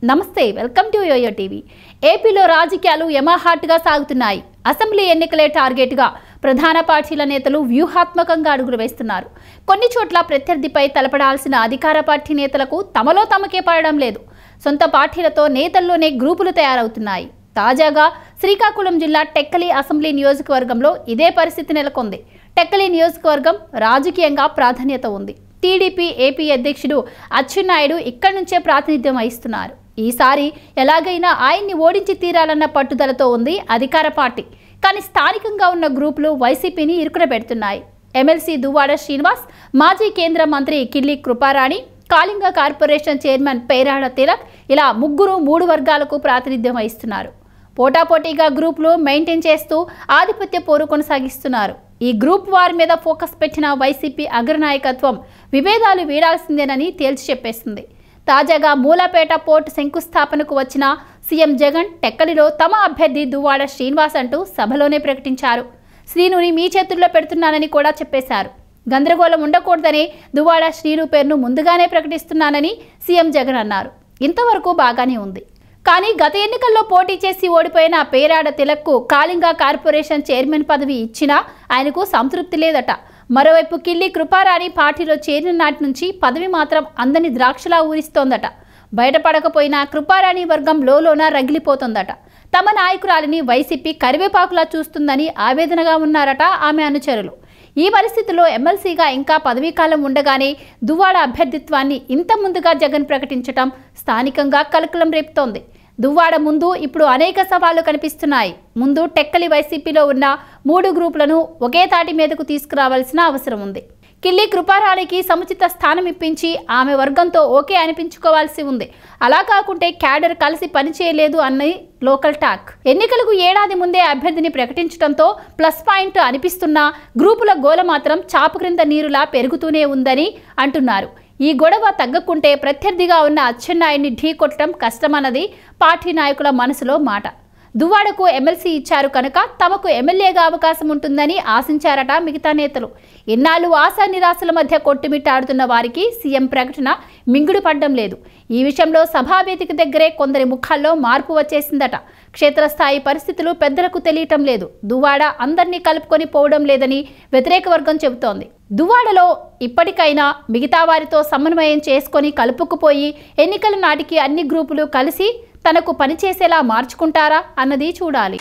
నమస్తే, welcome to yo-yo TV. ఏపీలో రాజకీయాలు యమహాట్గా సాగుతున్నాయి. అసెంబ్లీ ఎన్నికలే టార్గెట్గా ప్రధాన పార్టీల నేతలు వ్యూహాత్మకంగా అడుగులు వేస్తున్నారు. కొన్ని చోట్ల ప్రత్యర్థిపై తలపడాల్సిన అధికార పార్టీ నేతలకు తమలో తమకే పడడం లేదు. సొంత పార్టీలతో నేతల్లోనే గ్రూపులు తయారవుతున్నాయి. తాజాగా శ్రీకాకుళం జిల్లా టెక్కలి అసెంబ్లీ నియోజకవర్గంలో ఇదే పరిస్థితి నెలకొంది. టెక్కలి నియోజకవర్గం రాజకీయంగా ప్రాధాన్యత ఉంది. టీడీపీ ఏపీ అధ్యక్షుడు అచ్చెన్నాయుడు ఇక్కడి నుంచే ప్రాతినిధ్యం వహిస్తున్నారు. ఈసారి ఎలాగైనా ఆయన్ని ఓడించి తీరాలన్న పట్టుదలతో ఉంది అధికార పార్టీ. కానీ స్థానికంగా ఉన్న గ్రూపులు వైసీపీని ఇరుకున పెడుతున్నాయి. ఎమ్మెల్సీ దువ్వాడ శ్రీనివాస్, మాజీ కేంద్ర మంత్రి కిల్లి కృపారాణి, కాళింగ కార్పొరేషన్ చైర్మన్ పేరాడ తిలక్ ఇలా ముగ్గురు 3 వర్గాలకు ప్రాతినిధ్యం వహిస్తున్నారు. పోటాపోటీగా గ్రూపులు మెయింటైన్ చేస్తూ ఆధిపత్య పోరు కొనసాగిస్తున్నారు. ఈ గ్రూప్ వారి మీద ఫోకస్ పెట్టిన వైసీపీ అగ్రనాయకత్వం విభేదాలు వీడాల్సిందేనని తేల్చి చెప్పేసింది. తాజాగా మూలాపేట పోర్టు శంకుస్థాపనకు వచ్చిన సీఎం జగన్ టెక్కలిలో తమ అభ్యర్థి దువ్వాడ శ్రీనివాస్ అంటూ సభలోనే ప్రకటించారు. శ్రీనుని మీ చేతుల్లో పెడుతున్నానని కూడా చెప్పేశారు. గందరగోళం ఉండకూడదని దువ్వాడ శ్రీను పేరును ముందుగానే ప్రకటిస్తున్నానని సీఎం జగన్ అన్నారు. ఇంతవరకు బాగానే ఉంది. కానీ గత ఎన్నికల్లో పోటీ చేసి ఓడిపోయిన పేరాడ తిలక్కు కాళింగ కార్పొరేషన్ చైర్మన్ పదవి ఇచ్చినా ఆయనకు సంతృప్తి లేదట. మరోవైపు కిల్లి కృపారాణి పార్టీలో చేరిన నాటి నుంచి పదవి మాత్రం అందని ద్రాక్షలా ఊరిస్తోందట. బయటపడకపోయినా కృపారాణి వర్గం లోలోన రగిలిపోతోందట. తమ నాయకురాలిని వైసీపీ కరివేపాకులా చూస్తుందని ఆవేదనగా ఉన్నారట ఆమె అనుచరులు. ఈ పరిస్థితుల్లో ఎమ్మెల్సీగా ఇంకా పదవీకాలం ఉండగానే దువ్వాడ అభ్యర్థిత్వాన్ని ఇంత ముందుగా జగన్ ప్రకటించడం స్థానికంగా కలకలం రేపుతోంది. దువ్వాడ ముందు ఇప్పుడు అనేక సవాళ్లు కనిపిస్తున్నాయి. ముందు టెక్కలి వైసీపీలో ఉన్న 3 గ్రూపులను ఒకే తాటి మీదకు తీసుకురావాల్సిన అవసరం ఉంది. కిల్లి కృపారాణికి సముచిత స్థానం ఇప్పించి ఆమె వర్గంతో ఓకే అనిపించుకోవాల్సి ఉంది. అలా కాకుంటే క్యాడర్ కలిసి పనిచేయలేదు అన్నది లోకల్ టాక్. ఎన్నికలకు ఏడాది ముందే అభ్యర్థిని ప్రకటించడంతో ప్లస్ పాయింట్ అనిపిస్తున్నా గ్రూపుల గోల మాత్రం చాపు క్రింద నీరులా పెరుగుతూనే ఉందని అంటున్నారు. ఈ గొడవ తగ్గకుంటే ప్రత్యర్థిగా ఉన్న అచ్చెన్నాయుడిని ఢీకొట్టడం కష్టమన్నది పార్టీ నాయకుల మనసులో మాట. దువ్వాడకు ఎమ్మెల్సీ ఇచ్చారు కనుక తమకు ఎమ్మెల్యేగా అవకాశం ఉంటుందని ఆశించారట మిగతా నేతలు. ఇన్నాళ్ళు ఆశా నిరాశల మధ్య కొట్టుమిట్టాడుతున్న వారికి సీఎం ప్రకటన మింగుడు పడ్డం లేదు. ఈ విషయంలో సభావేదిక దగ్గరే కొందరి ముఖాల్లో మార్పు వచ్చేసిందట. క్షేత్రస్థాయి పరిస్థితులు పెద్దలకు తెలియటం లేదు. దువ్వాడ అందరినీ కలుపుకొని పోవడం లేదని వ్యతిరేక వర్గం చెబుతోంది. దువ్వాడలో ఇప్పటికైనా మిగతా వారితో సమన్వయం చేసుకొని కలుపుకుపోయి ఎన్నికల నాటికి అన్ని గ్రూపులు కలిసి తనకు పనిచేసేలా మార్చుకుంటారా అన్నది చూడాలి.